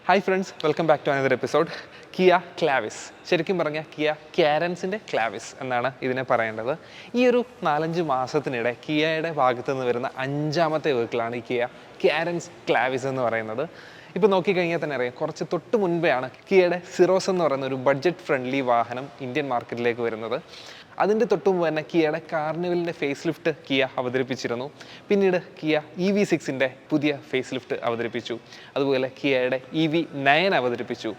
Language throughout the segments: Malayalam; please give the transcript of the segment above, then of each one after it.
Hi friends, welcome back to another episode. Kia Clavis, ശരിക്കും പറഞ്ഞാൽ കിയ കാരൻസിൻ്റെ ക്ലാവിസ് എന്നാണ് ഇതിനെ പറയേണ്ടത്. ഈ ഒരു 4-5 മാസത്തിനിടെ കിയയുടെ ഭാഗത്തു നിന്ന് വരുന്ന 5ാമത്തെ വെഹിക്കിളാണ് ഈ കിയ കാരൻസ് ക്ലാവിസ് എന്ന് പറയുന്നത്. ഇപ്പോൾ നോക്കിക്കഴിഞ്ഞാൽ തന്നെ അറിയാം, കുറച്ച് തൊട്ട് മുൻപെയാണ് കിയയുടെ സിറോസ് എന്ന് പറയുന്ന ഒരു ബഡ്ജറ്റ് ഫ്രണ്ട്ലി വാഹനം ഇന്ത്യൻ മാർക്കറ്റിലേക്ക് വരുന്നത്. അതിൻ്റെ തൊട്ടുമുമ്പ് തന്നെ കിയയുടെ കാർണിവലിൻ്റെ ഫേസ് ലിഫ്റ്റ് കിയ അവതരിപ്പിച്ചിരുന്നു. പിന്നീട് കിയ EV6ൻ്റെ പുതിയ ഫേസ് ലിഫ്റ്റ് അവതരിപ്പിച്ചു. അതുപോലെ കിയയുടെ EV9 അവതരിപ്പിച്ചു.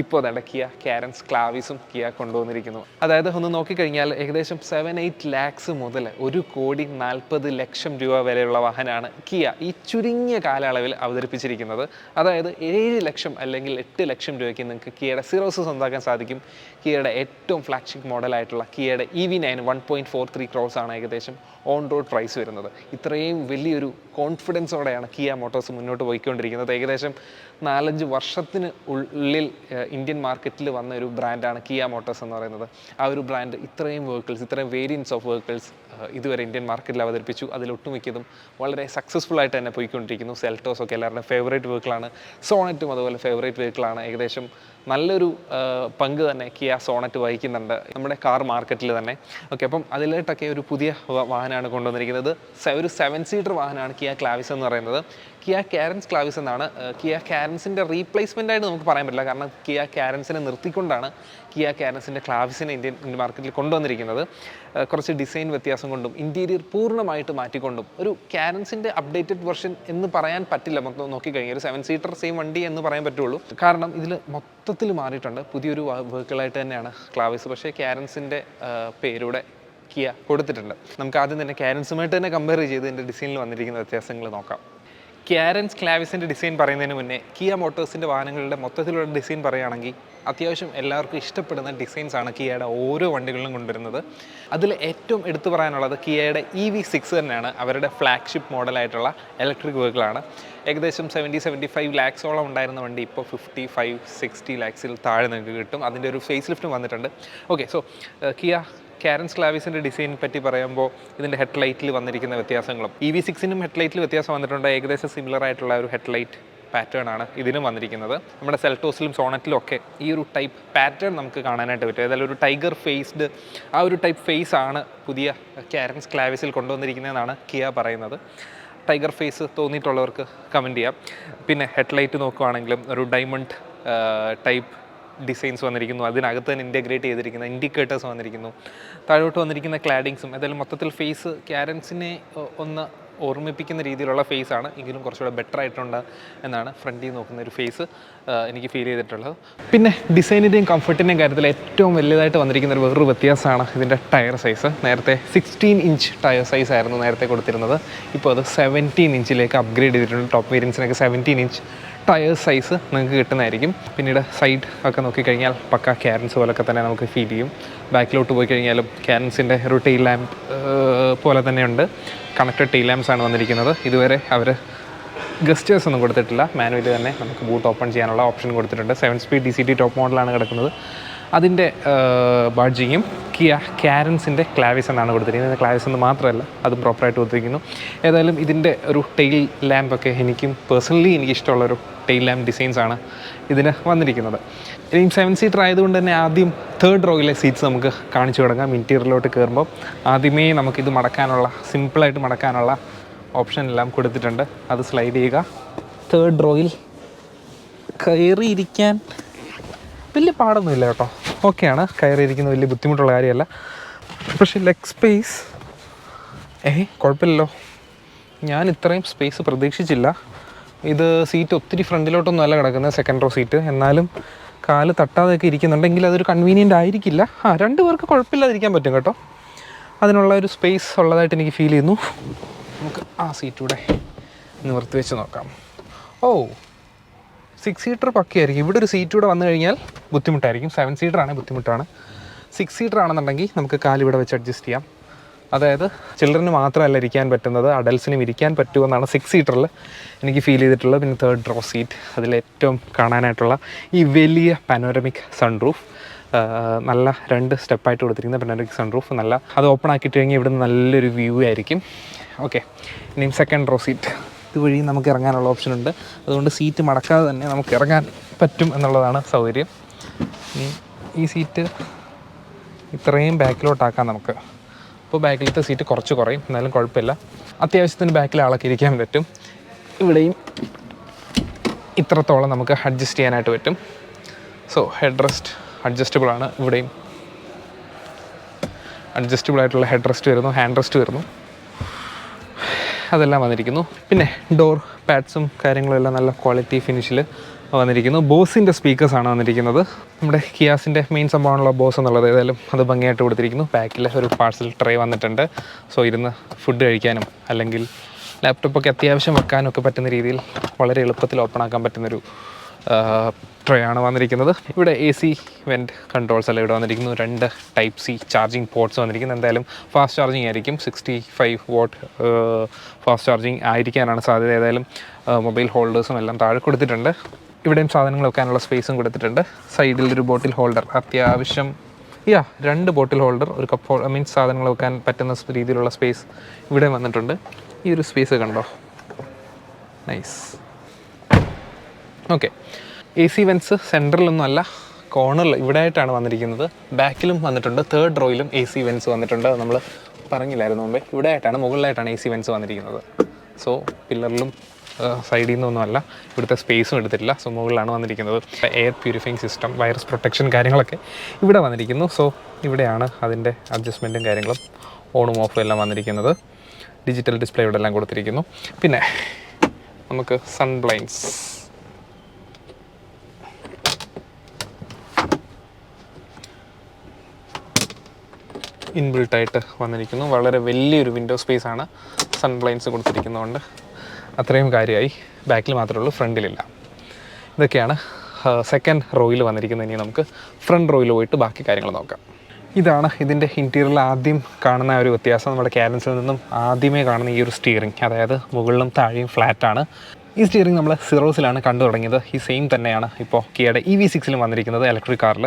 ഇപ്പോൾ തന്നെ കിയ കാരൻസ് ക്ലാവിസും കിയ കൊണ്ടുവന്നിരിക്കുന്നു. അതായത് ഒന്ന് നോക്കിക്കഴിഞ്ഞാൽ ഏകദേശം 7-8 ലാക്സ് മുതൽ 1,40,00,000 രൂപ വരെയുള്ള വാഹനമാണ് കിയ ഈ ചുരുങ്ങിയ കാലയളവിൽ അവതരിപ്പിച്ചിരിക്കുന്നത്. അതായത് 7 ലക്ഷം അല്ലെങ്കിൽ 8 ലക്ഷം രൂപയ്ക്ക് നിങ്ങൾക്ക് കിയയുടെ സിറോസ് സ്വന്തമാക്കാൻ സാധിക്കും. കിയയുടെ ഏറ്റവും ഫ്ലാഗ്ഷിപ്പ് മോഡലായിട്ടുള്ള കിയയുടെ EV9 1.43 crores ആണ് ഏകദേശം ഓൺ റോഡ് പ്രൈസ് വരുന്നത്. ഇത്രയും വലിയൊരു കോൺഫിഡൻസോടെയാണ് കിയ മോട്ടോഴ്സ് മുന്നോട്ട് പോയിക്കൊണ്ടിരിക്കുന്നത്. ഏകദേശം 4-5 വർഷത്തിന് ഉള്ളിൽ ഇന്ത്യൻ മാർക്കറ്റിൽ വന്ന ഒരു ബ്രാൻഡാണ് കിയ മോട്ടോഴ്സ് എന്ന് പറയുന്നത്. ആ ഒരു ബ്രാൻഡ് ഇത്രയും വേരിയൻറ്റ്സ് ഓഫ് വെഹിക്കിൾസ് ഇതുവരെ ഇന്ത്യൻ മാർക്കറ്റിൽ അവതരിപ്പിച്ചു. അതിലൊട്ടുമിക്കതും വളരെ സക്സസ്ഫുൾ ആയിട്ട് തന്നെ പോയിക്കൊണ്ടിരിക്കുന്നു. സെൽറ്റോസ് ഒക്കെ എല്ലാവരുടെയും ഫേവറേറ്റ് വെഹിക്കിളാണ്. സോണറ്റും അതുപോലെ ഫേവറേറ്റ് വെഹിക്കിളാണ്. ഏകദേശം നല്ലൊരു പങ്ക് തന്നെ കിയ സോണറ്റ് വഹിക്കുന്നുണ്ട് നമ്മുടെ കാർ മാർക്കറ്റിൽ തന്നെ. ഓക്കെ, അപ്പം അതിലോട്ടൊക്കെ ഒരു പുതിയ വാഹനമാണ് കൊണ്ടുവന്നിരിക്കുന്നത്. ഒരു 7 സീറ്റർ വാഹനമാണ് കിയ ക്ലാവിസ് എന്ന് പറയുന്നത്. കിയ കാരൻസ് ക്ലാവിസ് എന്നാണ്. കിയ കാരൻസിൻ്റെ റീപ്ലേസ്മെൻ്റ് ആയിട്ട് നമുക്ക് പറയാൻ പറ്റില്ല, കാരണം കിയ കാരൻസിനെ നിർത്തിക്കൊണ്ടാണ് കിയ കാരൻസിൻ്റെ ക്ലാവിസിനെ ഇന്ത്യൻ മാർക്കറ്റിൽ കൊണ്ടുവന്നിരിക്കുന്നത്. കുറച്ച് ഡിസൈൻ വ്യത്യാസം കൊണ്ടും ഇൻറ്റീരിയർ പൂർണ്ണമായിട്ട് മാറ്റിക്കൊണ്ടും ഒരു കാരൻസിൻ്റെ അപ്ഡേറ്റഡ് വെർഷൻ എന്ന് പറയാൻ പറ്റില്ല. മൊത്തം നോക്കിക്കഴിഞ്ഞാൽ ഒരു 7 സീറ്റർ സെയിം വണ്ടി എന്ന് പറയാൻ പറ്റുള്ളൂ. കാരണം ഇതിൽ മൊത്തത്തിൽ മാറിയിട്ടുണ്ട്. പുതിയൊരു വെഹിക്കിളായിട്ട് തന്നെയാണ് ക്ലാവിസ്, പക്ഷേ കാരൻസിൻ്റെ പേരൂടെ കിയ കൊടുത്തിട്ടുണ്ട്. നമുക്ക് ആദ്യം തന്നെ കാരൻസുമായിട്ട് തന്നെ കമ്പയർ ചെയ്ത് ഇതിൻ്റെ ഡിസൈനിൽ വന്നിരിക്കുന്ന വ്യത്യാസങ്ങൾ നോക്കാം. കാരൻസ് ക്ലാവിസിൻ്റെ ഡിസൈൻ പറയുന്നതിന് മുന്നേ കിയ മോട്ടോഴ്സിൻ്റെ വാഹനങ്ങളുടെ മൊത്തത്തിലുള്ള ഡിസൈൻ പറയുകയാണെങ്കിൽ അത്യാവശ്യം എല്ലാവർക്കും ഇഷ്ടപ്പെടുന്ന ഡിസൈൻസാണ് കിയയുടെ ഓരോ വണ്ടികളിലും കൊണ്ടുവരുന്നത്. അതിൽ ഏറ്റവും എടുത്തു പറയാനുള്ളത് കിയയുടെ EV6 തന്നെയാണ്. അവരുടെ ഫ്ലാഗ്ഷിപ്പ് മോഡലായിട്ടുള്ള ഇലക്ട്രിക് വെഹിക്കിളാണ്. ഏകദേശം 70-75 ലാക്സോളം ഉണ്ടായിരുന്ന വണ്ടി ഇപ്പോൾ 55-60 ലാക്സിൽ താഴെ നിങ്ങൾക്ക് കിട്ടും. അതിൻ്റെ ഒരു ഫേസ് ലിഫ്റ്റും വന്നിട്ടുണ്ട്. ഓക്കെ, സോ കിയ കാരൻസ് ക്ലാവിസിൻ്റെ ഡിസൈൻ പറ്റി പറയുമ്പോൾ ഇതിൻ്റെ ഹെഡ്ലൈറ്റിൽ വന്നിരിക്കുന്ന വ്യത്യാസങ്ങളും EV6നും ഹെഡ്ലൈറ്റിൽ വ്യത്യാസം വന്നിട്ടുണ്ട്. ഏകദേശം സിമിലർ ആയിട്ടുള്ള ഒരു ഹെഡ്ലൈറ്റ് പാറ്റേൺ ആണ് ഇതിനും വന്നിരിക്കുന്നത്. നമ്മുടെ സെൽറ്റോസിലും സോണറ്റിലും ഒക്കെ ഈ ഒരു ടൈപ്പ് പാറ്റേൺ നമുക്ക് കാണാനായിട്ട് പറ്റും. ഏതായാലും ഒരു ടൈഗർ ഫേസ്ഡ് ആ ഒരു ടൈപ്പ് ഫേസ് ആണ് പുതിയ കാരൻസ് ക്ലാവിസിൽ കൊണ്ടുവന്നിരിക്കുന്നതെന്നാണ് കിയ പറയുന്നത്. ടൈഗർ ഫേസ് തോന്നിയിട്ടുള്ളവർക്ക് കമൻറ്റ് ചെയ്യാം. പിന്നെ ഹെഡ്ലൈറ്റ് നോക്കുകയാണെങ്കിലും ഒരു ഡയമണ്ട് ടൈപ്പ് ഡിസൈൻസ് വന്നിരിക്കുന്നു. അതിനകത്ത് തന്നെ ഇൻറ്റഗ്രേറ്റ് ചെയ്തിരിക്കുന്ന ഇൻഡിക്കേറ്റേഴ്സ് വന്നിരിക്കുന്നു. താഴോട്ട് വന്നിരിക്കുന്ന ക്ലാഡിങ്സും ഏതായാലും മൊത്തത്തിൽ ഫേസ് കാരൻസിനെ ഒന്ന് ഓർമ്മിപ്പിക്കുന്ന രീതിയിലുള്ള ഫേസാണ്. എങ്കിലും കുറച്ചുകൂടെ ബെറ്റർ ആയിട്ടുണ്ട് എന്നാണ് ഫ്രണ്ടിൽ നോക്കുന്ന ഒരു ഫേസ് എനിക്ക് ഫീൽ ചെയ്തിട്ടുള്ളത്. പിന്നെ ഡിസൈനിൻ്റെയും കംഫർട്ടിൻ്റെയും കാര്യത്തിൽ ഏറ്റവും വലിയതായിട്ട് വന്നിരിക്കുന്ന ഒരു വേറൊരു വ്യത്യാസമാണ് ഇതിൻ്റെ ടയർ സൈസ്. നേരത്തെ 16 ഇഞ്ച് ടയർ സൈസ് ആയിരുന്നു നേരത്തെ കൊടുത്തിരുന്നത്. ഇപ്പോൾ അത് 17 ഇഞ്ചിലേക്ക് അപ്ഗ്രേഡ് ചെയ്തിട്ടുണ്ട്. ടോപ്പ് വേരിയൻസിനൊക്കെ 17 ഇഞ്ച് ടയർ സൈസ് നിങ്ങൾക്ക് കിട്ടുന്നതായിരിക്കും. പിന്നീട് സൈഡ് ഒക്കെ നോക്കിക്കഴിഞ്ഞാൽ പക്ക കാരൻസ് പോലൊക്കെ തന്നെ നമുക്ക് ഫീൽ ചെയ്യും. ബാക്കിലോട്ട് പോയി കഴിഞ്ഞാലും കാരൻസിൻ്റെ ഒരു ടെയിൽ ലാമ്പ് പോലെ തന്നെയുണ്ട്. കണക്റ്റഡ് ടെയിൽ ലാംപ്സ് ആണ് വന്നിരിക്കുന്നത്. ഇതുവരെ അവർ ഗസ്റ്റേഴ്സ് ഒന്നും കൊടുത്തിട്ടില്ല. മാനുവലി തന്നെ നമുക്ക് ബൂട്ട് ഓപ്പൺ ചെയ്യാനുള്ള ഓപ്ഷൻ കൊടുത്തിട്ടുണ്ട്. 7 സ്പീഡ് DCT ടോപ്പ് മോഡലാണ് കിടക്കുന്നത്. അതിൻ്റെ ബാഡ്ജിങ്ങും കിയ കാരൻസിൻ്റെ ക്ലാവിസ് എന്നാണ് കൊടുത്തിരിക്കുന്നത്. ക്ലാവിസ് എന്ന് മാത്രമല്ല, അതും പ്രോപ്പറായിട്ട് കൊടുത്തിരിക്കുന്നു. ഏതായാലും ഇതിൻ്റെ ഒരു ടെയിൽ ലാമ്പൊക്കെ എനിക്ക് ഇഷ്ടമുള്ളൊരു ടെയിൽ ലാമ്പ് ഡിസൈൻസാണ് ഇതിന് വന്നിരിക്കുന്നത്. ഇനിയും 7 സീറ്റർ ആയതുകൊണ്ട് തന്നെ ആദ്യം 3rd റോയിലെ സീറ്റ്സ് നമുക്ക് കാണിച്ചു തുടങ്ങാം. ഇൻറ്റീരിയറിലോട്ട് കയറുമ്പോൾ ആദ്യമേ നമുക്കിത് സിമ്പിളായിട്ട് മടക്കാനുള്ള ഓപ്ഷൻ എല്ലാം കൊടുത്തിട്ടുണ്ട്. അത് സ്ലൈഡ് ചെയ്യുക. 3rd റോയിൽ കയറിയിരിക്കാൻ വലിയ പാടൊന്നുമില്ല കേട്ടോ. ഓക്കെയാണ്, കയറിയിരിക്കുന്നത് വലിയ ബുദ്ധിമുട്ടുള്ള കാര്യമല്ല. പക്ഷേ ലെഗ് സ്പേസ് കുഴപ്പമില്ലല്ലോ. ഞാൻ ഇത്രയും സ്പേസ് പ്രതീക്ഷിച്ചില്ല. ഇത് സീറ്റ് ഒത്തിരി ഫ്രണ്ടിലോട്ടൊന്നും അല്ല കിടക്കുന്നത്, 2nd റോ സീറ്റ്. എന്നാലും കാല് തട്ടാതെയൊക്കെ ഇരിക്കുന്നുണ്ടെങ്കിൽ അതൊരു കൺവീനിയൻ്റ് ആയിരിക്കില്ല. 2 പേർക്ക് കുഴപ്പമില്ലാതിരിക്കാൻ പറ്റും കേട്ടോ. അതിനുള്ള ഒരു സ്പേസ് ഉള്ളതായിട്ട് എനിക്ക് ഫീൽ ചെയ്യുന്നു. നമുക്ക് ആ സീറ്റൂടെ നിവർത്തി വെച്ച് നോക്കാം. 6 സീറ്റർ പക്കയായിരിക്കും. ഇവിടെ ഒരു സീറ്റൂടെ വന്നു കഴിഞ്ഞാൽ ബുദ്ധിമുട്ടായിരിക്കും. 7 സീറ്റർ ആണെങ്കിൽ ബുദ്ധിമുട്ടാണ്. 6 സീറ്റർ ആണെന്നുണ്ടെങ്കിൽ നമുക്ക് കാലിവിടെ വെച്ച് അഡ്ജസ്റ്റ് ചെയ്യാം. അതായത് ചിൽഡ്രന് മാത്രമല്ല ഇരിക്കാൻ പറ്റുന്നത്, അഡൽസിനും ഇരിക്കാൻ പറ്റുമെന്നാണ് 6 സീറ്ററിൽ എനിക്ക് ഫീൽ ചെയ്തിട്ടുള്ളത്. പിന്നെ 3rd റോ സീറ്റ്, അതിലേറ്റവും കാണാനായിട്ടുള്ള ഈ വലിയ പാനോരമിക് സൺറൂഫ്, നല്ല 2 സ്റ്റെപ്പായിട്ട് കൊടുത്തിരിക്കുന്ന പാനോരമിക് സൺറൂഫ്. അത് ഓപ്പൺ ആക്കിയിട്ട് കഴിഞ്ഞാൽ ഇവിടെ നല്ലൊരു വ്യൂ ആയിരിക്കും. ഓക്കെ, ഇനിയും 2nd റോ സീറ്റ്. ഇതുവഴി നമുക്ക് ഇറങ്ങാനുള്ള ഓപ്ഷനുണ്ട്. അതുകൊണ്ട് സീറ്റ് മടക്കാതെ തന്നെ നമുക്ക് ഇറങ്ങാൻ പറ്റും എന്നുള്ളതാണ് സൗകര്യം. ഇനി ഈ സീറ്റ് ഇത്രയും ബാക്കിലോട്ടാക്കാം നമുക്ക്. അപ്പോൾ ബാക്കിലത്തെ സീറ്റ് കുറച്ച് കുറയും, എന്നാലും കുഴപ്പമില്ല. അത്യാവശ്യത്തിന് ബാക്കിൽ ആളൊക്കെ ഇരിക്കാൻ പറ്റും. ഇവിടെയും ഇത്രത്തോളം നമുക്ക് അഡ്ജസ്റ്റ് ചെയ്യാനായിട്ട് പറ്റും. സോ ഹെഡ് റെസ്റ്റ് അഡ്ജസ്റ്റബിൾ ആണ്. ഇവിടെയും അഡ്ജസ്റ്റബിൾ ആയിട്ടുള്ള ഹെഡ് റെസ്റ്റ് വരുന്നു, ഹാൻഡ് റെസ്റ്റ് വരുന്നു, അതെല്ലാം വന്നിരിക്കുന്നു. പിന്നെ ഡോർ പാഡ്സും കാര്യങ്ങളും എല്ലാം നല്ല ക്വാളിറ്റി ഫിനിഷിൽ വന്നിരിക്കുന്നു. ബോസിൻ്റെ സ്പീക്കേഴ്സാണ് വന്നിരിക്കുന്നത്. നമ്മുടെ കിയാസിൻ്റെ മെയിൻ സംഭവമാണല്ലോ ബോസ് എന്നുള്ളത്. ഏതായാലും അത് ഭംഗിയായിട്ട് കൊടുത്തിരിക്കുന്നു. ബാക്കിൽ ഒരു പാഴ്സൽ ട്രേ വന്നിട്ടുണ്ട്. സോ ഇരുന്ന് ഫുഡ് കഴിക്കാനും അല്ലെങ്കിൽ ലാപ്ടോപ്പൊക്കെ അത്യാവശ്യം വെക്കാനും ഒക്കെ പറ്റുന്ന രീതിയിൽ വളരെ എളുപ്പത്തിൽ ഓപ്പൺ ആക്കാൻ പറ്റുന്നൊരു ട്രേ ആണ് വന്നിരിക്കുന്നത്. ഇവിടെ AC വെൻറ്റ് കൺട്രോൾസ് എല്ലാം ഇവിടെ വന്നിരിക്കുന്നു. 2 Type C ചാർജിങ് പോർട്ട്സ് വന്നിരിക്കുന്നു. എന്തായാലും ഫാസ്റ്റ് ചാർജിങ് ആയിരിക്കും. 65 വാട്ട് ഫാസ്റ്റ് ചാർജിങ് ആയിരിക്കാനാണ് സാധ്യത. ഏതായാലും മൊബൈൽ ഹോൾഡേഴ്സും എല്ലാം താഴെ കൊടുത്തിട്ടുണ്ട്. ഇവിടെയും സാധനങ്ങൾ വെക്കാനുള്ള സ്പേസും കൊടുത്തിട്ടുണ്ട്. സൈഡിൽ ഒരു ബോട്ടിൽ ഹോൾഡർ, അത്യാവശ്യം 2 ബോട്ടിൽ ഹോൾഡർ, ഒരു കപ്പ് മീൻസ് സാധനങ്ങൾ വെക്കാൻ പറ്റുന്ന രീതിയിലുള്ള സ്പേസ് ഇവിടെ വന്നിട്ടുണ്ട്. ഈ ഒരു സ്പേസ് കണ്ടോ, നൈസ്. ഓക്കെ, AC വെൻസ് സെൻറ്ററിലൊന്നും അല്ല, കോർണറിൽ ഇവിടെ ആയിട്ടാണ് വന്നിരിക്കുന്നത്. ബാക്കിലും വന്നിട്ടുണ്ട്. 3rd റോയിലും AC വെൻസ് വന്നിട്ടുണ്ട്. അത് നമ്മൾ പറഞ്ഞില്ലായിരുന്നു മുമ്പേ. ഇവിടെ ആയിട്ടാണ്, മുകളിലായിട്ടാണ് AC വെൻസ് വന്നിരിക്കുന്നത്. സോ പില്ലറിലും സൈഡിൽ നിന്നൊന്നുമല്ല, ഇവിടുത്തെ സ്പേസും എടുത്തിട്ടില്ല. സോ മുകളിലാണ് വന്നിരിക്കുന്നത്. Air purifying system, virus protection കാര്യങ്ങളൊക്കെ ഇവിടെ വന്നിരിക്കുന്നു. സോ ഇവിടെയാണ് അതിൻ്റെ അഡ്ജസ്റ്റ്മെൻറ്റും കാര്യങ്ങളും ഓണും ഓഫും എല്ലാം വന്നിരിക്കുന്നത്. ഡിജിറ്റൽ ഡിസ്പ്ലേ ഇവിടെ എല്ലാം കൊടുത്തിരിക്കുന്നു. പിന്നെ നമുക്ക് സൺ ബ്ലൈൻഡ്സ്, ഇൻബിൽട്ടായിട്ട് വന്നിരിക്കുന്നു. വളരെ വലിയൊരു വിൻഡോ സ്പേസ് ആണ്. സൺ ബ്ലൈൻഡ്സ് കൊടുത്തിരിക്കുന്നതുകൊണ്ട് അത്രയും കാര്യമായി. ബാക്കിൽ മാത്രമേ ഉള്ളൂ, ഫ്രണ്ടിലില്ല. ഇതൊക്കെയാണ് 2nd റോയിൽ വന്നിരിക്കുന്നത്. ഇനി നമുക്ക് ഫ്രണ്ട് റോയിൽ പോയിട്ട് ബാക്കി കാര്യങ്ങൾ നോക്കാം. ഇതാണ് ഇതിൻ്റെ ഇൻറ്റീരിയറിൽ ആദ്യം കാണുന്ന ഒരു വ്യത്യാസം. നമ്മുടെ ക്യാരൻസിൽ നിന്നും ആദ്യമേ കാണുന്ന ഈ ഒരു സ്റ്റിയറിംഗ്, അതായത് മുകളിലും താഴെയും ഫ്ലാറ്റാണ്. ഈ സ്റ്റിയറിംഗ് നമ്മൾ സിറോസിലാണ് കണ്ടു തുടങ്ങിയത്. ഈ സെയിം തന്നെയാണ് ഇപ്പോൾ കിയയുടെ EV6ലും വന്നിരിക്കുന്നത്, ഇലക്ട്രിക് കാറിൽ.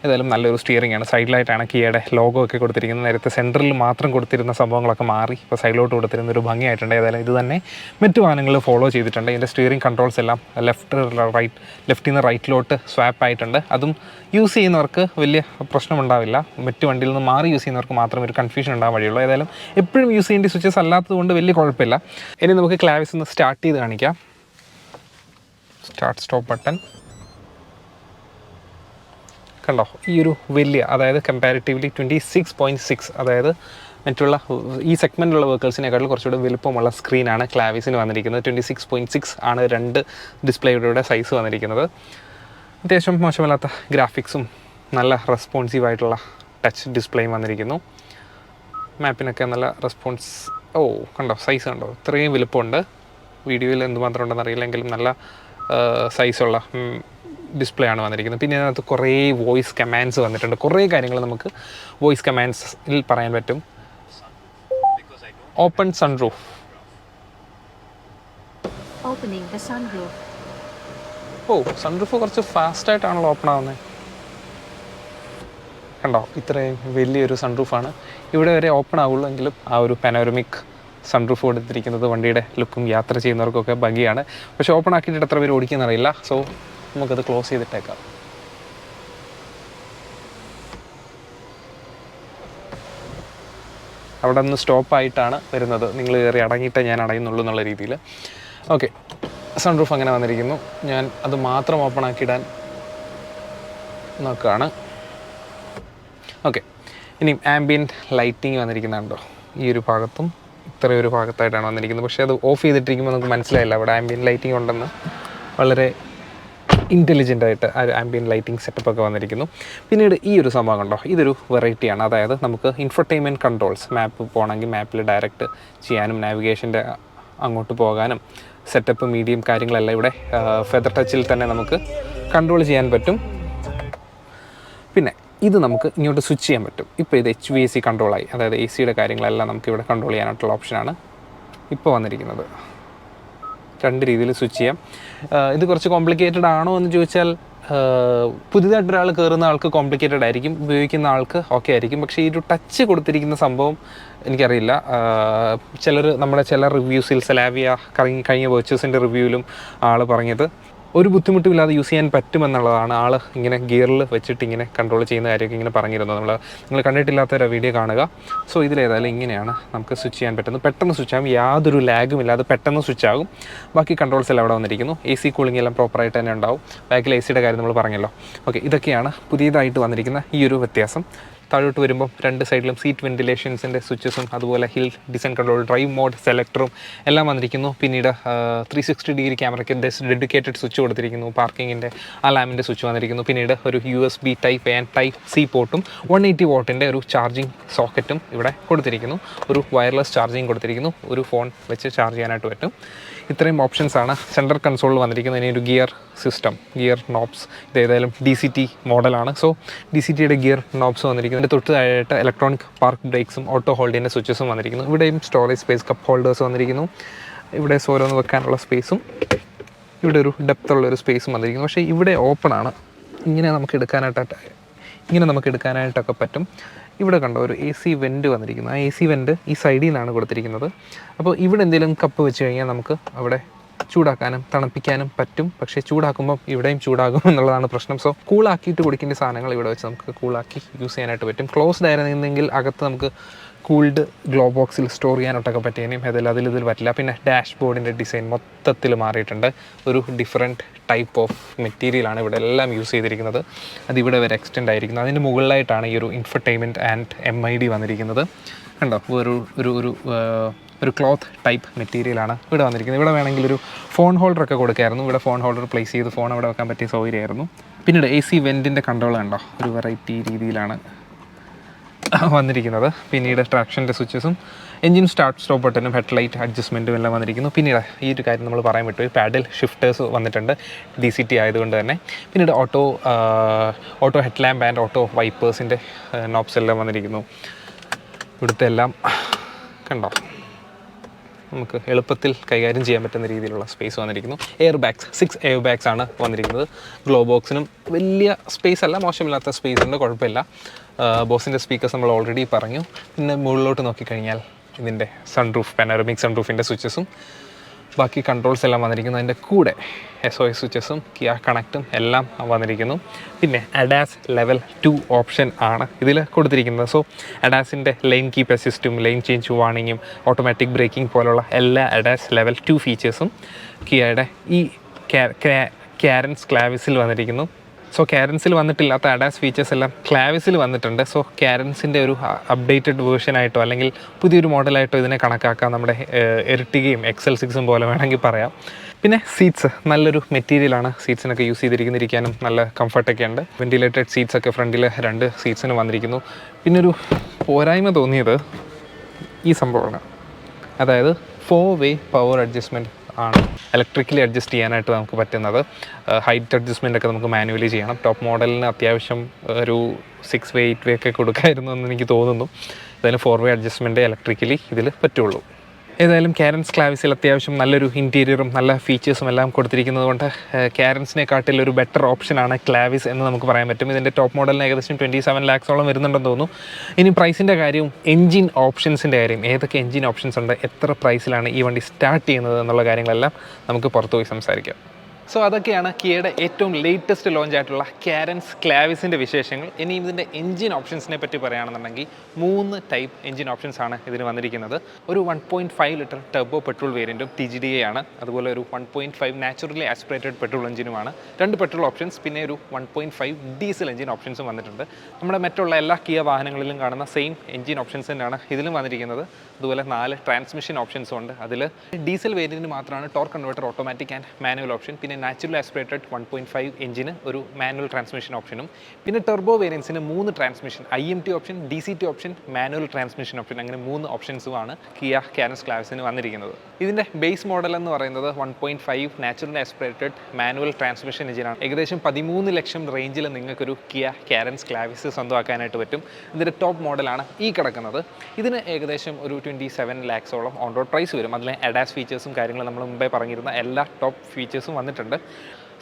ഏതായാലും നല്ലൊരു സ്റ്റിയറിംഗ് ആണ്. സൈഡിലായിട്ടാണ് കിയയുടെ ലോഗോ ഒക്കെ കൊടുത്തിരിക്കുന്നത്. നേരത്തെ സെൻറ്ററിൽ മാത്രം കൊടുത്തിരുന്ന സംഭവങ്ങളൊക്കെ മാറി ഇപ്പോൾ സൈഡിലോട്ട് കൊടുത്തിരുന്ന ഒരു ഭംഗിയായിട്ടുണ്ട്. ഏതായാലും ഇത് തന്നെ മറ്റു വാഹനങ്ങളിൽ ഫോളോ ചെയ്തിട്ടുണ്ട്. ഇതിൻ്റെ സ്റ്റിയറിംഗ് കൺട്രോൾസ് എല്ലാം ലെഫ്റ്റിൽ നിന്ന് റൈറ്റിലോട്ട് സ്വാപ്പ് ആയിട്ടുണ്ട്. അതും യൂസ് ചെയ്യുന്നവർക്ക് വലിയ പ്രശ്നമുണ്ടാവില്ല. മറ്റു വണ്ടിയിൽ നിന്ന് മാറി യൂസ് ചെയ്യുന്നവർക്ക് മാത്രമേ ഒരു കൺഫ്യൂഷൻ ഉണ്ടാകാൻ വഴിയുള്ളൂ. ഏതായാലും എപ്പോഴും യൂസ് ചെയ്യേണ്ട സ്വിച്ചസ് അല്ലാത്തതുകൊണ്ട് വലിയ കുഴപ്പമില്ല. ഇനി നമുക്ക് ക്ലാവിസ് ഒന്ന് സ്റ്റാർട്ട് ചെയ്ത് കാണിക്കാം. സ്റ്റാർട്ട് സ്റ്റോപ്പ് ബട്ടൺ കണ്ടോ. ഈ ഒരു വലിയ, അതായത് കമ്പാരിറ്റീവ്ലി 26.6, അതായത് മറ്റുള്ള ഈ സെഗ്മെൻറ്റിലുള്ള വെഹിക്കിൾസിനെക്കാളും കുറച്ചുകൂടി വലുപ്പമുള്ള സ്ക്രീനാണ് ക്ലാവിസിന് വന്നിരിക്കുന്നത്. 26.6 ആണ് 2 ഡിസ്പ്ലേയുടെ സൈസ് വന്നിരിക്കുന്നത്. അത്യാവശ്യം മോശമല്ലാത്ത ഗ്രാഫിക്സും നല്ല റെസ്പോൺസീവായിട്ടുള്ള ടച്ച് ഡിസ്പ്ലേയും വന്നിരിക്കുന്നു. മാപ്പിനൊക്കെ നല്ല റെസ്പോൺസ്. കണ്ടോ, സൈസ് കണ്ടോ, ഇത്രയും വലുപ്പമുണ്ട്. വീഡിയോയിൽ എന്തുമാത്രം ഉണ്ടെന്ന് അറിയില്ലെങ്കിലും നല്ല സൈസുള്ള ഡിസ്പ്ലേ ആണ് വന്നിരിക്കുന്നത്. പിന്നെ അതിനകത്ത് കുറേ വോയിസ് കമാൻഡ്സ് വന്നിട്ടുണ്ട്. കുറേ കാര്യങ്ങൾ നമുക്ക് വോയിസ് കമാൻഡ്സിൽ പറയാൻ പറ്റും. ഓപ്പൺ സൺറൂഫ്, സൺറൂഫ് കുറച്ച് ഫാസ്റ്റായിട്ടാണല്ലോ ഓപ്പൺ ആവുന്നത്. കണ്ടോ, ഇത്രയും വലിയൊരു സൺറൂഫാണ്. ഇവിടെ വരെ ഓപ്പൺ ആവുള്ളൂ എങ്കിലും ആ ഒരു പാനോരമിക് സൺറൂഫ് കൊടുത്തിരിക്കുന്നത് വണ്ടിയുടെ ലുക്കും യാത്ര ചെയ്യുന്നവർക്കൊക്കെ ഭംഗിയാണ്. പക്ഷേ ഓപ്പൺ ആക്കിയിട്ട് എത്ര പേര് ഓടിക്കുന്നറിയില്ല. സോ നമുക്കത് ക്ലോസ് ചെയ്തിട്ടേക്കാം. അവിടെ നിന്ന് സ്റ്റോപ്പായിട്ടാണ് വരുന്നത്. നിങ്ങൾ കയറി അടങ്ങിയിട്ടേ ഞാൻ അടയുന്നുള്ളൂ എന്നുള്ള രീതിയിൽ. ഓക്കെ, സൺറൂഫ് അങ്ങനെ വന്നിരിക്കുന്നു. ഞാൻ അത് മാത്രം ഓപ്പൺ ആക്കിയിടാൻ നോക്കുകയാണ്. ഓക്കെ, ഇനി ആംബിയൻറ്റ് ലൈറ്റിങ് വന്നിരിക്കുന്നുണ്ടോ. ഈ ഒരു ഭാഗത്തും ഇത്രയൊരു ഭാഗത്തായിട്ടാണ് വന്നിരിക്കുന്നത്. പക്ഷേ അത് ഓഫ് ചെയ്തിട്ടിരിക്കുമ്പോൾ നമുക്ക് മനസ്സിലായില്ല അവിടെ ആംബിയൻറ്റ് ലൈറ്റിംഗ് ഉണ്ടെന്ന്. വളരെ ഇൻ്റലിജൻ്റായിട്ട് ആ ഒരു ആംബിയൻറ്റ് ലൈറ്റിംഗ് സെറ്റപ്പൊക്കെ വന്നിരിക്കുന്നു. പിന്നീട് ഈ ഒരു സംഭവം കണ്ടോ, ഇതൊരു വെറൈറ്റിയാണ്. അതായത് നമുക്ക് ഇൻഫർടൈൻമെൻറ്റ് കൺട്രോൾസ്, മാപ്പ് പോകണമെങ്കിൽ മാപ്പിൽ ഡയറക്റ്റ് ചെയ്യാനും നാവിഗേഷൻ്റെ അങ്ങോട്ട് പോകാനും സെറ്റപ്പ് മീഡിയം കാര്യങ്ങളെല്ലാം ഇവിടെ ഫെദർ ടച്ചിൽ തന്നെ നമുക്ക് കൺട്രോൾ ചെയ്യാൻ പറ്റും. പിന്നെ ഇത് നമുക്ക് ഇങ്ങോട്ട് സ്വിച്ച് ചെയ്യാൻ പറ്റും. ഇപ്പോൾ ഇത് HVAC കൺട്രോളായി, അതായത് AC കാര്യങ്ങളെല്ലാം നമുക്ക് ഇവിടെ കൺട്രോൾ ചെയ്യാനായിട്ടുള്ള ഓപ്ഷനാണ് ഇപ്പോൾ വന്നിരിക്കുന്നത്. 2 രീതിയിൽ സ്വിച്ച് ചെയ്യാം. ഇത് കുറച്ച് കോംപ്ലിക്കേറ്റഡ് ആണോ എന്ന് ചോദിച്ചാൽ പുതിയതായിട്ട് ഒരാൾ കയറുന്ന ആൾക്ക് കോംപ്ലിക്കേറ്റഡ് ആയിരിക്കും, ഉപയോഗിക്കുന്ന ആൾക്ക് ഓക്കെ ആയിരിക്കും. പക്ഷേ ഈ ഒരു ടച്ച് കൊടുത്തിരിക്കുന്ന സംഭവം എനിക്കറിയില്ല. നമ്മുടെ ചില റിവ്യൂസിൽ സെലാവിയ കഴിഞ്ഞ വേർച്ചസിൻ്റെ റിവ്യൂവിലും ആൾ പറഞ്ഞത് ഒരു ബുദ്ധിമുട്ടുമില്ലാതെ യൂസ് ചെയ്യാൻ പറ്റുമെന്നുള്ളതാണ്. ആൾ ഇങ്ങനെ ഗിയറിൽ വെച്ചിട്ട് ഇങ്ങനെ കൺട്രോൾ ചെയ്യുന്ന കാര്യമൊക്കെ ഇങ്ങനെ പറഞ്ഞിരുന്നു. നിങ്ങൾ കണ്ടിട്ടില്ലാത്തൊരു വീഡിയോ കാണുക. സോ ഇതിലേതായാലും ഇങ്ങനെയാണ് നമുക്ക് സ്വിച്ച് ചെയ്യാൻ പറ്റുന്നത്. പെട്ടെന്ന് സ്വിച്ച് ആകും, യാതൊരു ലാഗും ഇല്ലാതെ പെട്ടെന്ന് സ്വിച്ച് ആകും. ബാക്കി കൺട്രോൾസ് എല്ലാം അവിടെ വന്നിരിക്കുന്നു. AC കൂളിംഗ് എല്ലാം പ്രോപ്പറായിട്ട് തന്നെ ഉണ്ടാവും. ബാക്കിൽ AC കാര്യം നമ്മൾ പറഞ്ഞല്ലോ. ഓക്കെ, ഇതൊക്കെയാണ് പുതിയതായിട്ട് വന്നിരിക്കുന്ന ഈ ഒരു വ്യത്യാസം. താഴോട്ട് വരുമ്പോൾ രണ്ട് സൈഡിലും സീറ്റ് വെൻറ്റിലേഷൻസിൻ്റെ സ്വിച്ചസും അതുപോലെ hill descent control, drive mode സെലക്ടറും എല്ലാം വന്നിരിക്കുന്നു. പിന്നീട് 360 ഡിഗ്രി ക്യാമറയ്ക്ക് ഡെഡിക്കേറ്റഡ് സ്വിച്ച് കൊടുത്തിരിക്കുന്നു. പാർക്കിങ്ങിൻ്റെ അലാമിൻ്റെ സ്വിച്ച് വന്നിരിക്കുന്നു. പിന്നീട് ഒരു USB Type A and Type C പോർട്ടും 180 വാട്ടിൻ്റെ ഒരു ചാർജിങ് സോക്കറ്റും ഇവിടെ കൊടുത്തിരിക്കുന്നു. ഒരു വയർലെസ് ചാർജിങ് കൊടുത്തിരിക്കുന്നു. ഒരു ഫോൺ വെച്ച് ചാർജ് ചെയ്യാനായിട്ട് പറ്റും. ഇത്രയും ഓപ്ഷൻസാണ് സെൻട്രൽ കൺസോളിൽ വന്നിരിക്കുന്നത്. ഇനി ഒരു ഗിയർ സിസ്റ്റം, ഗിയർ നോബ്സ്, ഇത് ഏതായാലും DCT മോഡലാണ്. സോ DCTയുടെ ഗിയർ നോബ്സ് വന്നിരിക്കുന്നു. ഇതിൻ്റെ തൊട്ട് താഴെയായിട്ട് ഇലക്ട്രോണിക് പാർക്ക് ബ്രേക്സും ഓട്ടോ ഹോൾഡിൻ്റെ സ്വിച്ചസും വന്നിരിക്കുന്നു. ഇവിടെയും സ്റ്റോറേജ് സ്പേസ്, കപ്പ് ഹോൾഡേഴ്സ് വന്നിരിക്കുന്നു. ഇവിടെ ഓരോന്ന് വെക്കാനുള്ള സ്പേസും ഇവിടെ ഒരു ഡെപ്തുള്ളൊരു സ്പേസും വന്നിരിക്കുന്നു. പക്ഷേ ഇവിടെ ഓപ്പൺ ആണ്. ഇങ്ങനെ നമുക്ക് എടുക്കാനായിട്ടൊക്കെ പറ്റും. ഇവിടെ കണ്ടോ ഒരു AC വെൻറ്റ് വന്നിരിക്കുന്നു. ആ AC വെൻറ്റ് ഈ സൈഡിൽ നിന്നാണ് കൊടുത്തിരിക്കുന്നത്. അപ്പോൾ ഇവിടെ എന്തെങ്കിലും കപ്പ് വെച്ച് കഴിഞ്ഞാൽ നമുക്ക് അവിടെ ചൂടാക്കാനും തണുപ്പിക്കാനും പറ്റും. പക്ഷേ ചൂടാക്കുമ്പോൾ ഇവിടെയും ചൂടാകും എന്നുള്ളതാണ് പ്രശ്നം. സോ കൂളാക്കിയിട്ട് കുടിക്കേണ്ട സാധനങ്ങൾ ഇവിടെ വെച്ച് നമുക്ക് കൂളാക്കി യൂസ് ചെയ്യാനായിട്ട് പറ്റും. ക്ലോസ്ഡ് ആയിരുന്നെങ്കിൽ അകത്ത് നമുക്ക് കൂൾഡ് ഗ്ലോ ബോക്സിൽ സ്റ്റോർ ചെയ്യാനായിട്ടൊക്കെ പറ്റിയേനെയും ഇതിൽ പറ്റില്ല. പിന്നെ ഡാഷ് ബോർഡിൻ്റെ ഡിസൈൻ മൊത്തത്തിൽ മാറിയിട്ടുണ്ട്. ഒരു ഡിഫറെൻറ്റ് ടൈപ്പ് ഓഫ് മെറ്റീരിയലാണ് ഇവിടെ എല്ലാം യൂസ് ചെയ്തിരിക്കുന്നത്. അതിവിടെ വരെ എക്സ്റ്റെൻഡ് ആയിരിക്കുന്നത്. അതിൻ്റെ മുകളിലായിട്ടാണ് ഈ ഒരു ഇൻഫർടൈൻമെൻറ്റ് ആൻഡ് MID വന്നിരിക്കുന്നത്. കണ്ടോ, ഒരു ക്ലോത്ത് ടൈപ്പ് മെറ്റീരിയലാണ് ഇവിടെ വന്നിരിക്കുന്നത്. ഇവിടെ വേണമെങ്കിൽ ഒരു ഫോൺ ഹോൾഡറൊക്കെ കൊടുക്കായിരുന്നു. ഇവിടെ ഫോൺ ഹോൾഡർ പ്ലേസ് ചെയ്ത് ഫോൺ അവിടെ വെക്കാൻ പറ്റിയ സൗകര്യമായിരുന്നു. പിന്നീട് AC വെൻറ്റിൻ്റെ കൺട്രോൾ കണ്ടോ, ഒരു വെറൈറ്റി രീതിയിലാണ് വന്നിരിക്കുന്നത്. പിന്നീട് ട്രാക്ഷൻ്റെ സ്വിച്ചസും എൻജിൻ സ്റ്റാർട്ട് സ്റ്റോപ്പ് ബട്ടനും ഹെഡ്ലൈറ്റ് അഡ്ജസ്റ്റ്മെൻറ്റും എല്ലാം വന്നിരിക്കുന്നു. പിന്നീട് ഈ ഒരു കാര്യം നമ്മൾ പറയാൻ പറ്റും, പാഡൽ ഷിഫ്റ്റേഴ്സ് വന്നിട്ടുണ്ട് DCT ആയതുകൊണ്ട് തന്നെ. പിന്നീട് auto head lamp and auto വൈപ്പേഴ്സിൻ്റെ നോബ്സ് എല്ലാം വന്നിരിക്കുന്നു. ഇവിടുത്തെ എല്ലാം കണ്ടോ, നമുക്ക് എളുപ്പത്തിൽ കൈകാര്യം ചെയ്യാൻ പറ്റുന്ന രീതിയിലുള്ള സ്പേസ് വന്നിരിക്കുന്നു. 6 എയർ ബാഗ്സ് ആണ് വന്നിരിക്കുന്നത്. ഗ്ലോ ബോക്സിനും വലിയ സ്പേസ് അല്ല, മോശമില്ലാത്ത സ്പേസ് ഉണ്ട്, കുഴപ്പമില്ല. ബോസിൻ്റെ സ്പീക്കേഴ്സ് നമ്മൾ ഓൾറെഡി പറഞ്ഞു. പിന്നെ മുകളിലോട്ട് നോക്കിക്കഴിഞ്ഞാൽ ഇതിൻ്റെ സൺറൂഫ്, പാനോറമിക് സൺറൂഫിൻ്റെ സ്വിച്ചസും ബാക്കി കൺട്രോൾസ് എല്ലാം വന്നിരിക്കുന്നു. അതിൻ്റെ കൂടെ SOS സ്വിച്ചസും കിയ കണക്റ്റും എല്ലാം വന്നിരിക്കുന്നു. പിന്നെ ADAS ലെവൽ 2 ഓപ്ഷൻ ആണ് ഇതിൽ കൊടുത്തിരിക്കുന്നത്. സോ ADASൻ്റെ ലൈൻ കീപ്പ് അസിസ്റ്റും ലൈൻ ചേഞ്ച് വാർണിങ്ങും ഓട്ടോമാറ്റിക് ബ്രേക്കിംഗ് പോലുള്ള എല്ലാ ADAS ലെവൽ 2 ഫീച്ചേഴ്സും കിയയുടെ ഈ കാരൻസ് ക്ലാവിസിൽ വന്നിരിക്കുന്നു. സോ കാരൻസിൽ വന്നിട്ടില്ലാത്ത ADAS ഫീച്ചേഴ്സ് എല്ലാം ക്ലാവിസിൽ വന്നിട്ടുണ്ട്. സോ കാരൻസിൻ്റെ ഒരു അപ്ഡേറ്റഡ് വേർഷനായിട്ടോ അല്ലെങ്കിൽ പുതിയൊരു മോഡലായിട്ടോ ഇതിനെ കണക്കാക്കാം. നമ്മുടെ എർട്ടിഗയും XL6ഉം പോലെ വേണമെങ്കിൽ പറയാം. പിന്നെ സീറ്റ്സ് നല്ലൊരു മെറ്റീരിയലാണ് സീറ്റ്സിനൊക്കെ യൂസ് ചെയ്തിരിക്കാനും നല്ല കംഫർട്ടൊക്കെ ഉണ്ട്. വെൻറ്റിലേറ്റഡ് സീറ്റ്സൊക്കെ ഫ്രണ്ടിൽ 2 സീറ്റ്സിന് വന്നിരിക്കുന്നു. പിന്നൊരു പോരായ്മ തോന്നിയത് ഈ സംഭവമാണ്, അതായത് 4-way പവർ അഡ്ജസ്റ്റ്മെൻറ്റ് ആണ് ഇലക്ട്രിക്കലി അഡ്ജസ്റ്റ് ചെയ്യാനായിട്ട് നമുക്ക് പറ്റുന്നത്. ഹൈറ്റ് അഡ്ജസ്റ്റ്മെൻ്റ് ഒക്കെ നമുക്ക് മാനുവലി ചെയ്യണം. ടോപ്പ് മോഡലിന് അത്യാവശ്യം ഒരു 6-way 8-way ഒക്കെ കൊടുക്കായിരുന്നു എന്ന് എനിക്ക് തോന്നുന്നു. എന്തായാലും 4-way അഡ്ജസ്റ്റ്മെൻറ്റ് ഇലക്ട്രിക്കലി ഇതിൽ പറ്റുള്ളൂ. ഏതായാലും കാരൻസ് ക്ലാവിസിൽ അത്യാവശ്യം നല്ലൊരു ഇൻറ്റീരിയറും നല്ല ഫീച്ചേഴ്സും എല്ലാം കൊടുത്തിരിക്കുന്നത് കൊണ്ട് കാരൻസിനെക്കാട്ടിൽ ഒരു ബെറ്റർ ഓപ്ഷനാണ് ക്ലാവിസ് എന്ന് നമുക്ക് പറയാൻ പറ്റും. ഇതിൻ്റെ ടോപ്പ് മോഡലിന് ഏകദേശം 27 lakhs വരുന്നുണ്ടെന്ന് തോന്നുന്നു. ഇനി പ്രൈസിൻ്റെ കാര്യവും എൻജിൻ ഓപ്ഷൻസിൻ്റെ കാര്യം, ഏതൊക്കെ എൻജിൻ ഓപ്ഷൻസ് ഉണ്ട്, എത്ര പ്രൈസിലാണ് ഈ വണ്ടി സ്റ്റാർട്ട് ചെയ്യുന്നത് എന്നുള്ള കാര്യങ്ങളെല്ലാം നമുക്ക് പുറത്തു പോയി സംസാരിക്കാം. സോ അതൊക്കെയാണ് കിയയുടെ ഏറ്റവും ലേറ്റസ്റ്റ് ലോഞ്ച് ആയിട്ടുള്ള കാരൻസ് ക്ലാവിസിൻ്റെ വിശേഷങ്ങൾ. ഇനി ഇതിൻ്റെ എൻജിൻ ഓപ്ഷൻസിനെ പറ്റി പറയുകയാണെന്നുണ്ടെങ്കിൽ 3 ടൈപ്പ് എൻജിൻ ഓപ്ഷൻസ് ആണ് ഇതിന് വന്നിരിക്കുന്നത്. ഒരു 1.5 ലിറ്റർ ടർബോ പെട്രോൾ വേരിയൻറ്റും TGDA ആണ്. അതുപോലെ ഒരു 1.5 നാച്ചുറലി ആസ്പിറേറ്റഡ് പെട്രോൾ എഞ്ചിനുമാണ്. 2 പെട്രോൾ ഓപ്ഷൻസ്, പിന്നെ ഒരു 1.5 ഡീസൽ എഞ്ചിൻ ഓപ്ഷൻസും വന്നിട്ടുണ്ട്. നമ്മുടെ മറ്റുള്ള എല്ലാ കിയ വാഹനങ്ങളിലും കാണുന്ന സെയിം എൻജിൻ ഓപ്ഷൻസ് തന്നെയാണ് ഇതിലും വന്നിരിക്കുന്നത്. അതുപോലെ 4 ട്രാൻസ്മിഷൻ ഓപ്ഷൻസും ഉണ്ട്. അതിൽ ഡീസൽ വേരിയൻറ്റിന് മാത്രമാണ് torque converter automatic and manual option. പിന്നെ നാച്ചുറൽ ആസ്പിറേറ്റഡ് 1.5 എഞ്ചിന് ഒരു മാനുവൽ ട്രാൻസ്മിഷൻ ഓപ്ഷനും. പിന്നെ ടെർബോ വേരിയൻസിന് 3 transmission, IMT option, DCT option, manual transmission option, അങ്ങനെ 3 ഓപ്ഷൻസുമാണ് കിയ കാരൻസ് ക്ലാവിസിന് വന്നിരിക്കുന്നത്. ഇതിൻ്റെ ബേസ് മോഡൽ എന്ന് പറയുന്നത് 1.5 നാച്ചുറൽ ആസ്പിറേറ്റഡ് മാനുവൽ ട്രാൻസ്മിഷൻ എഞ്ചിനാണ്. ഏകദേശം 13 ലക്ഷം റേഞ്ചിൽ നിങ്ങൾക്കൊരു കിയ കാരൻസ് ക്ലാവിസ് സ്വന്തമാക്കാനായിട്ട് പറ്റും. ഇതിൻ്റെ ടോപ്പ് മോഡലാണ് ഈ കിടക്കുന്നത്. ഇതിന് ഏകദേശം ഒരു 27 lakhs ഓൺ റോഡ് പ്രൈസ് വരും. അതിലെ ADAS ഫീച്ചേഴ്സും കാര്യങ്ങളും നമ്മൾ മുമ്പേ പറഞ്ഞിരുന്ന എല്ലാ ടോപ്പ് ഫീച്ചേഴ്സും വന്നിട്ടുണ്ട്.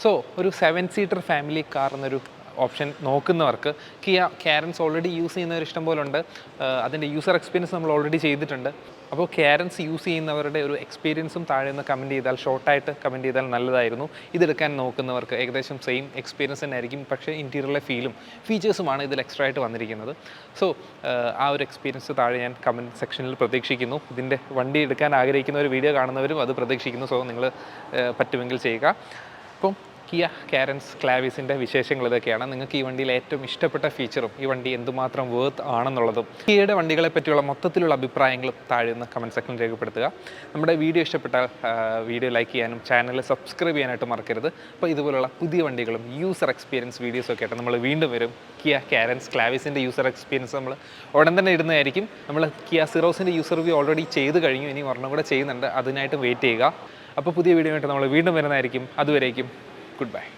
സോ ഒരു 7 സീറ്റർ ഫാമിലി കാർ എന്നൊരു ഓപ്ഷൻ നോക്കുന്നവർക്ക് കിയ കാരൻസ് ഓൾറെഡി യൂസ് ചെയ്യുന്നവർ ഇഷ്ടം പോലെ ഉണ്ട്. അതിൻ്റെ യൂസർ എക്സ്പീരിയൻസ് നമ്മൾ ഓൾറെഡി ചെയ്തിട്ടുണ്ട്. അപ്പോൾ കാരൻസ് യൂസ് ചെയ്യുന്നവരുടെ ഒരു എക്സ്പീരിയൻസും താഴെ നിന്ന് കമൻറ്റ് ചെയ്താൽ, ഷോർട്ടായിട്ട് കമൻറ്റ് ചെയ്താൽ നല്ലതായിരുന്നു. ഇതെടുക്കാൻ നോക്കുന്നവർക്ക് ഏകദേശം സെയിം എക്സ്പീരിയൻസ് തന്നെ ആയിരിക്കും, പക്ഷേ ഇൻറ്റീരിയറിലെ ഫീലും ഫീച്ചേഴ്സുമാണ് ഇതിൽ എക്സ്ട്രാ ആയിട്ട് വന്നിരിക്കുന്നത്. സോ ആ ഒരു എക്സ്പീരിയൻസ് താഴെ ഞാൻ കമൻറ്റ് സെക്ഷനിൽ പ്രതീക്ഷിക്കുന്നു. ഇതിൻ്റെ വണ്ടി എടുക്കാൻ ആഗ്രഹിക്കുന്ന ഒരു വീഡിയോ കാണുന്നവരും അത് പ്രതീക്ഷിക്കുന്നു. സോ നിങ്ങൾ പറ്റുമെങ്കിൽ ചെയ്യുക. അപ്പം കിയ കാരൻസ് ക്ലാവിസിൻ്റെ വിശേഷങ്ങൾ ഇതൊക്കെയാണ്. നിങ്ങൾക്ക് ഈ വണ്ടിയിൽ ഏറ്റവും ഇഷ്ടപ്പെട്ട ഫീച്ചറും ഈ വണ്ടി എന്തുമാത്രം വേർത്ത് ആണെന്നുള്ളതും കിയയുടെ വണ്ടികളെ പറ്റിയുള്ള മൊത്തത്തിലുള്ള അഭിപ്രായങ്ങളും താഴെ നിന്ന് കമൻറ്റ് സെക്ഷനിൽ രേഖപ്പെടുത്തുക. നമ്മുടെ വീഡിയോ ഇഷ്ടപ്പെട്ടാൽ വീഡിയോ ലൈക്ക് ചെയ്യാനും ചാനൽ സബ്സ്ക്രൈബ് ചെയ്യാനായിട്ട് മറക്കരുത്. അപ്പോൾ ഇതുപോലുള്ള പുതിയ വണ്ടികളും യൂസർ എക്സ്പീരിയൻസ് വീഡിയോസൊക്കെ ആയിട്ട് നമ്മൾ വീണ്ടും വരും. കിയ കാരൻസ് ക്ലാവിസിൻ്റെ യൂസർ എക്സ്പീരിയൻസ് നമ്മൾ ഉടൻ തന്നെ ഇടുന്നതായിരിക്കും. നമ്മൾ കിയ സിറോസിൻ്റെ യൂസർ റിവ്യൂ ഓൾറെഡി ചെയ്ത് കഴിഞ്ഞു, ഇനി ഒരെണ്ണം കൂടെ ചെയ്യുന്നുണ്ട്. അതിനായിട്ട് വെയിറ്റ് ചെയ്യുക. അപ്പോൾ പുതിയ വീഡിയോ ആയിട്ട് നമ്മൾ വീണ്ടും വരുന്നതായിരിക്കും. അതുവരേക്കും goodbye.